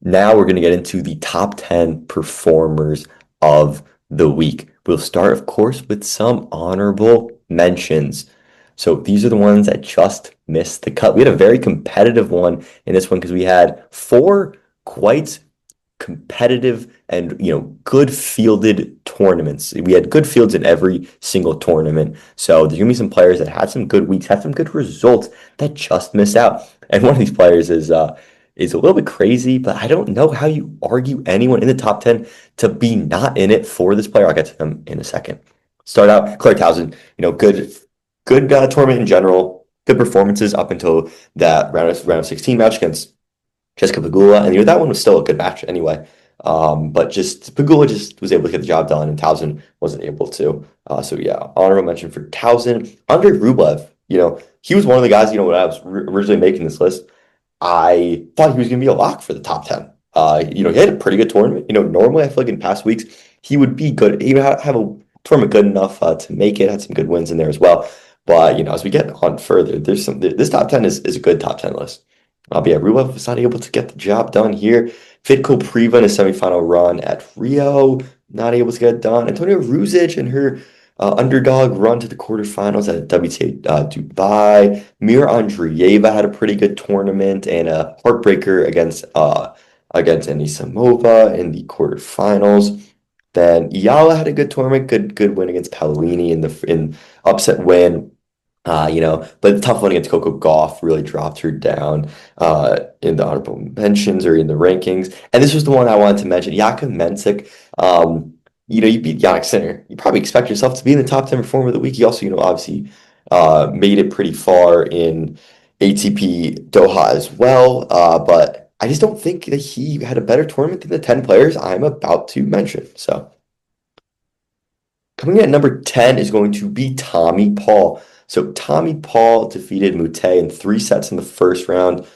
Now we're going to get into the top 10 performers of the week. We'll start, of course, with some honorable mentions. So these are the ones that just missed the cut. We had a very competitive one in this one because we had four quite competitive and good fielded tournaments. We had good fields in every single tournament. So there's gonna be some players that had some good weeks, had some good results that just missed out. And one of these players is a little bit crazy, but I don't know how you argue anyone in the top 10 to be not in it for this player. I'll get to them in a second. Start out Claire Towson, good tournament in general, good performances up until that round of 16 match against Jessica Pegula, and that one was still a good match anyway. But just Pegula just was able to get the job done, and Towson wasn't able to. So yeah, honorable mention for Towson. Andrei Rublev, he was one of the guys. When I was originally making this list, I thought he was going to be a lock for the top 10. He had a pretty good tournament. Normally I feel like in past weeks he would be good. He would have a tournament good enough to make it. Had some good wins in there as well. But as we get on further, this top 10 is a good top 10 list. But yeah, Rublev was not able to get the job done here. Fitko Priva in a semifinal run at Rio, not able to get it done. Antonio Ruzic and her underdog run to the quarterfinals at WTA Dubai. Mira Andreeva had a pretty good tournament and a heartbreaker against Anisimova in the quarterfinals. Then Yala had a good tournament, good win against Paolini in upset win. But the tough one against Coco Gauff really dropped her down in the honorable mentions or in the rankings. And this was the one I wanted to mention. Jakub Mensik, you beat Jannik Sinner. You probably expect yourself to be in the top 10 performer of the week. He also, obviously made it pretty far in ATP Doha as well. But I just don't think that he had a better tournament than the 10 players I'm about to mention. So coming in at number 10 is going to be Tommy Paul. So Tommy Paul defeated Mute in 3 sets in the first round.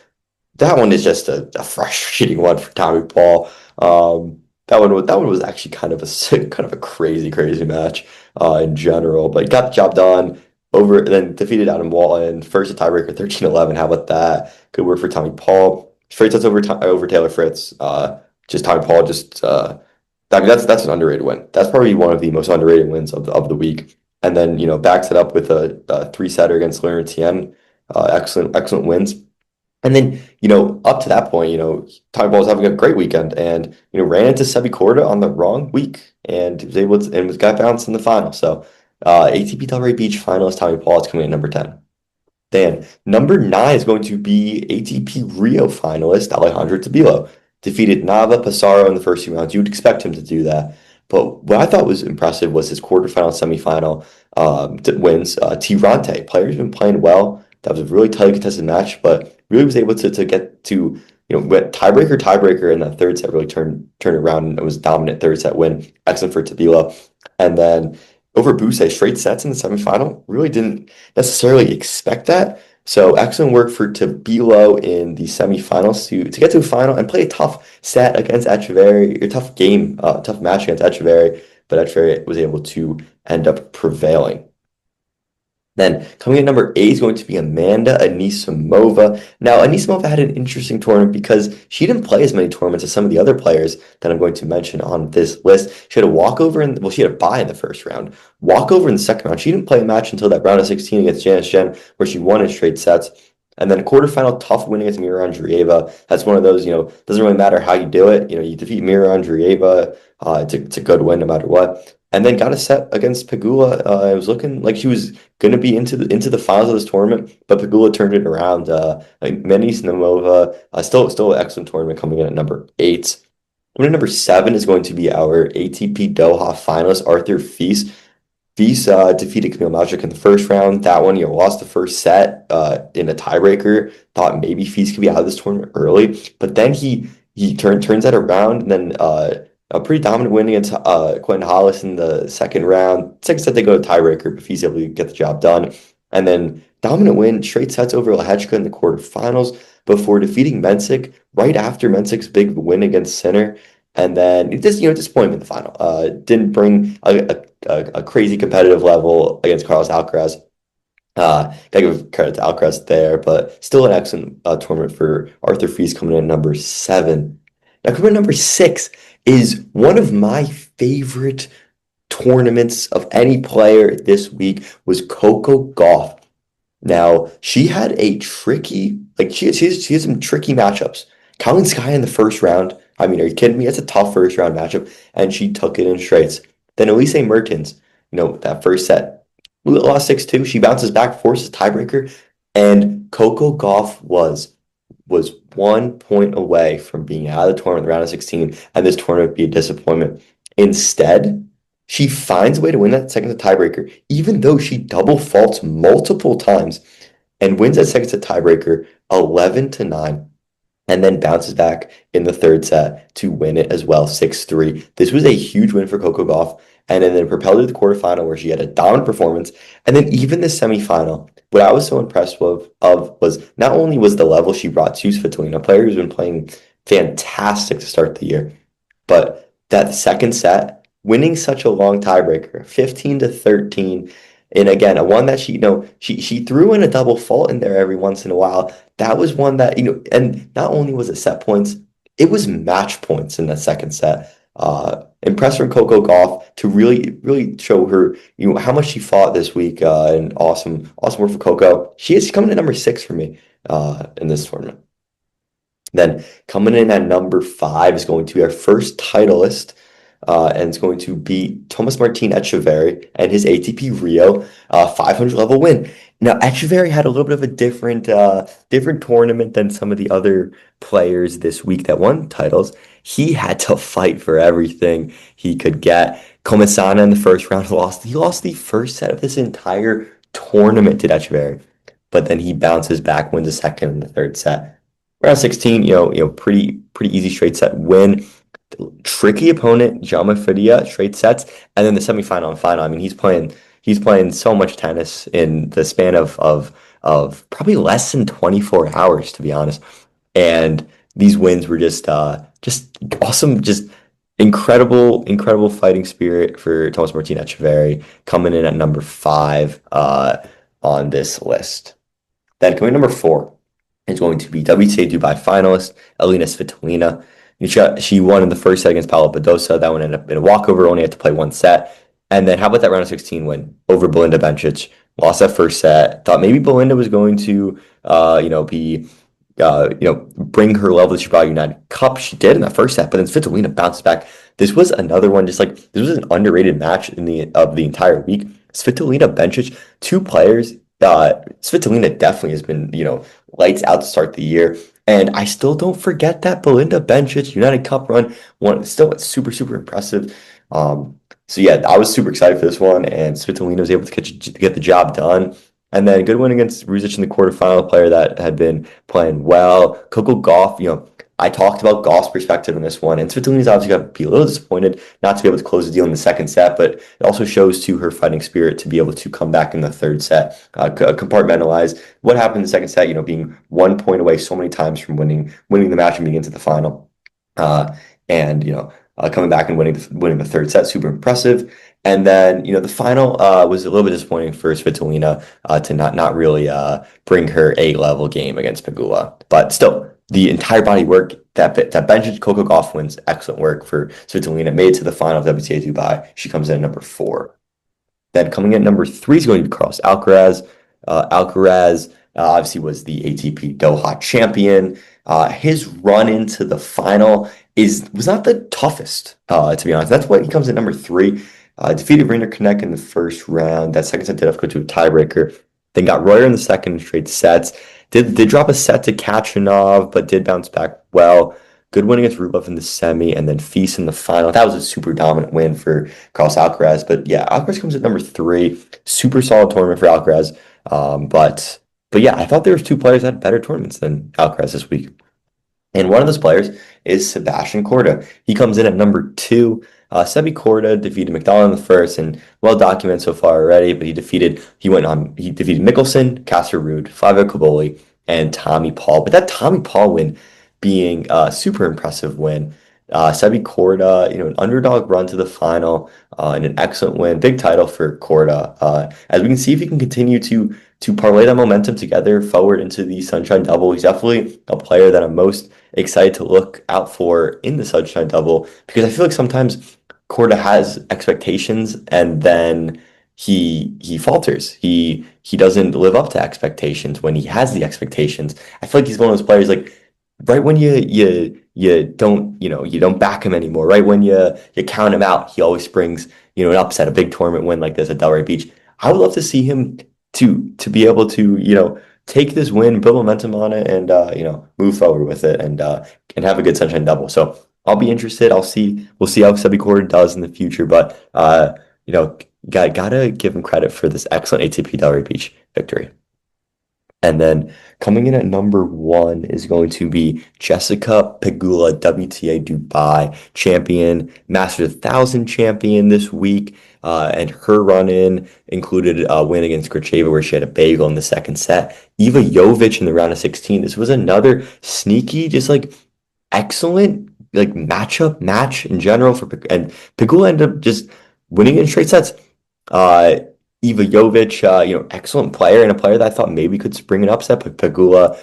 That one is just a frustrating one for Tommy Paul. That one was actually kind of a crazy match in general, but he got the job done over and then defeated Adam Walton. First a tiebreaker 13-11. How about that? Good work for Tommy Paul. Straight sets over Taylor Fritz. Just Tommy Paul I mean that's an underrated win. That's probably one of the most underrated wins of the week. And then backs it up with a three-setter against Leonard Tien. Excellent wins. And then up to that point, Tommy Paul was having a great weekend, and ran into Sebi Korda on the wrong week, and was able to and got bounced in the final. So ATP Delray Beach finalist Tommy Paul is coming in at number 10. Then number 9 is going to be ATP Rio finalist Alejandro Tabilo. Defeated Nava Passaro in the first 2 rounds. You would expect him to do that. But what I thought was impressive was his quarterfinal, semifinal wins. Tirante, player's been playing well. That was a really tight contested match, but really was able to get to, went tiebreaker in that third set, really turned around, and it was dominant third set win. Excellent for Tabilo. And then over Buse, straight sets in the semifinal. Really didn't necessarily expect that. So excellent work for Tabilo in the semifinals to get to a final and play a tough set against Echeverry, a tough match against Echeverry, but Echeverry was able to end up prevailing. Then coming in number 8 is going to be Amanda Anisimova. Now, Anisimova had an interesting tournament because she didn't play as many tournaments as some of the other players that I'm going to mention on this list. She had a walkover she had a bye in the first round, walkover in the second round. She didn't play a match until that round of 16 against Janice Jen, where she won in straight sets. And then a quarterfinal tough win against Mira Andreeva. That's one of those, doesn't really matter how you do it. You defeat Mira Andreeva. It's a good win no matter what. And then got a set against Pegula. It was looking like she was going to be into the finals of this tournament, but Pegula turned it around. Menis Nemova, still an excellent tournament coming in at number 8. Number 7 is going to be our ATP Doha finalist, Arthur Fils. Fils defeated Kamil Malchuk in the first round. That one, lost the first set in a tiebreaker. Thought maybe Fils could be out of this tournament early, but then he turns that around, and then a pretty dominant win against Quentin Hollis in the second round. Second set, they go to tiebreaker, but he's able to get the job done. And then dominant win, straight sets over Lehechka in the quarterfinals before defeating Mensik right after Mensik's big win against Sinner. And then disappointment in the final. Didn't bring a crazy competitive level against Carlos Alcaraz. Gotta give credit to Alcaraz there, but still an excellent tournament for Arthur Fils coming in at number 7. Now, coming at number 6 is one of my favorite tournaments of any player this week was Coco Gauff. Now, she had a tricky, like she has some tricky matchups. Colin Sky in the first round. I mean, are you kidding me? It's a tough first round matchup, and she took it in straights. Then Elise Mertens, that first set, lost 6-2. She bounces back, forces tiebreaker, and Coco Gauff was 1 point away from being out of the tournament, the round of 16, and this tournament be a disappointment. Instead, she finds a way to win that second set tiebreaker, even though she double faults multiple times and wins that second set tiebreaker 11-9, and then bounces back in the third set to win it as well, 6-3. This was a huge win for Coco Gauff, and then propelled her to the quarterfinal where she had a dominant performance, and then even the semifinal. What I was so impressed of was not only was the level she brought to Svitolina, a player who's been playing fantastic to start the year, but that second set, winning such a long tiebreaker, 15-13, and again, a one that she threw in a double fault in there every once in a while. That was one that, and not only was it set points, it was match points in the second set. Impressed from Coco Gauff to really, really show her, how much she fought this week. And awesome work for Coco. She's coming in number 6 for me in this tournament. Then coming in at number 5 is going to be our first titleist, and it's going to be Thomas Martin Etcheverry and his ATP Rio 500 level win. Now, Etcheverry had a little bit of a different tournament than some of the other players this week that won titles. He had to fight for everything he could get. Começana in the first round lost. He lost the first set of this entire tournament to Etcheverry, but then he bounces back, wins the second and the third set. Round 16, pretty easy straight set win. Tricky opponent, Jaume Faria, straight sets, and then the semifinal and final. I mean, he's playing so much tennis in the span of probably less than 24 hours, to be honest. And these wins were just awesome, just incredible fighting spirit for Thomas Martin Etcheverry, coming in at number 5 on this list. Then coming number 4 is going to be WTA Dubai finalist Elina Svitolina. She won in the first set against Paula Badosa. That one ended up in a walkover, only had to play one set. And then how about that round of 16 win over Belinda Bencic? Lost that first set. Thought maybe Belinda was going to, bring her level that she brought United Cup. She did in that first set, but then Svitolina bounced back. This was another one, this was an underrated match of the entire week. Svitolina Bencic, two players. Svitolina definitely has been, lights out to start the year. And I still don't forget that Belinda Bencic United Cup run. Still super impressive. So yeah, I was super excited for this one, and Svitolina was able to get the job done. And then good win against Ruzic in the quarterfinal, player that had been playing well. Coco Gauff, I talked about Gauff's perspective in this one, and Svitolina's obviously got to be a little disappointed not to be able to close the deal in the second set, but it also shows to her fighting spirit to be able to come back in the third set, compartmentalize what happened in the second set, being 1 point away so many times from winning the match and getting into the final. Coming back and winning the third set, super impressive. And then, the final was a little bit disappointing for Svitolina to not really bring her A-level game against Pegula. But still, the entire body work that Bencic Coco Gauff wins, excellent work for Svitolina. Made it to the final of WTA Dubai. She comes in at number 4. Then coming in at number 3 is going to be Carlos Alcaraz. Alcaraz obviously was the ATP Doha champion. His run into the final was not the toughest, to be honest. That's why he comes in number 3. Defeated Rainer Konecki in the first round. That second set did have to go to a tiebreaker. Then got Royer in the second straight sets. Did drop a set to Kachanov, but did bounce back well. Good win against Rublev in the semi, and then Fils in the final. That was a super dominant win for Carlos Alcaraz. But yeah, Alcaraz comes at number 3. Super solid tournament for Alcaraz. But yeah, I thought there was 2 players that had better tournaments than Alcaraz this week. And one of those players is Sebastian Korda. He comes in at number 2. Sebi Korda defeated McDonald in the first, and well documented so far already, but he defeated Mickelson, Casper Ruud, Flavio Cobolli, and Tommy Paul. But that Tommy Paul win being a super impressive win. Sebi Korda, an underdog run to the final, and an excellent win. Big title for Korda. As we can see, if he can continue to parlay that momentum together forward into the Sunshine Double, he's definitely a player that I'm most excited to look out for in the Sunshine Double because I feel like sometimes Korda has expectations and then he falters. He doesn't live up to expectations when he has the expectations. I feel like he's one of those players like right when you don't you don't back him anymore. Right when you count him out, he always springs an upset, a big tournament win like this at Delray Beach. I would love to see him to be able to take this win, build momentum on it, and move forward with it and have a good Sunshine Double. So I'll be interested. We'll see how Sebi Korda does in the future, but gotta give him credit for this excellent ATP Delray Beach victory. And then coming in at number one is going to be Jessica Pegula, WTA Dubai champion, Masters 1000 champion this week. And her run-in included a win against Gracheva where she had a bagel in the second set. Eva Jovic in the round of 16. This was another sneaky, just like excellent like match in general and Pegula ended up just winning in straight sets. Uh, Eva Jovic, excellent player and a player that I thought maybe could spring an upset, but Pegula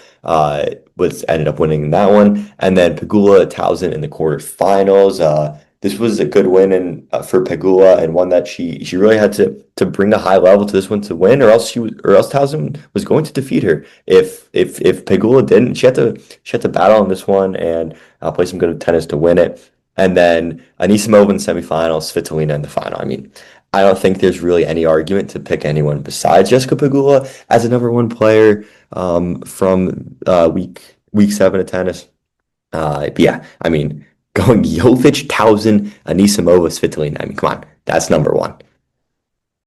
was ended up winning that one. And then Pegula Towson in the quarterfinals. This was a good win for Pegula and one that she really had to bring the high level to this one to win, or else Towson was going to defeat her. If Pegula didn't, she had to battle in this one and play some good tennis to win it. And then Anisimova in the semifinals, Svitolina in the final. I mean, I don't think there's really any argument to pick anyone besides Jessica Pegula as a number one player from week 7 of tennis. But yeah, I mean, going Jovic, Towson, Anisimova, Svitolina. I mean, come on, that's number one.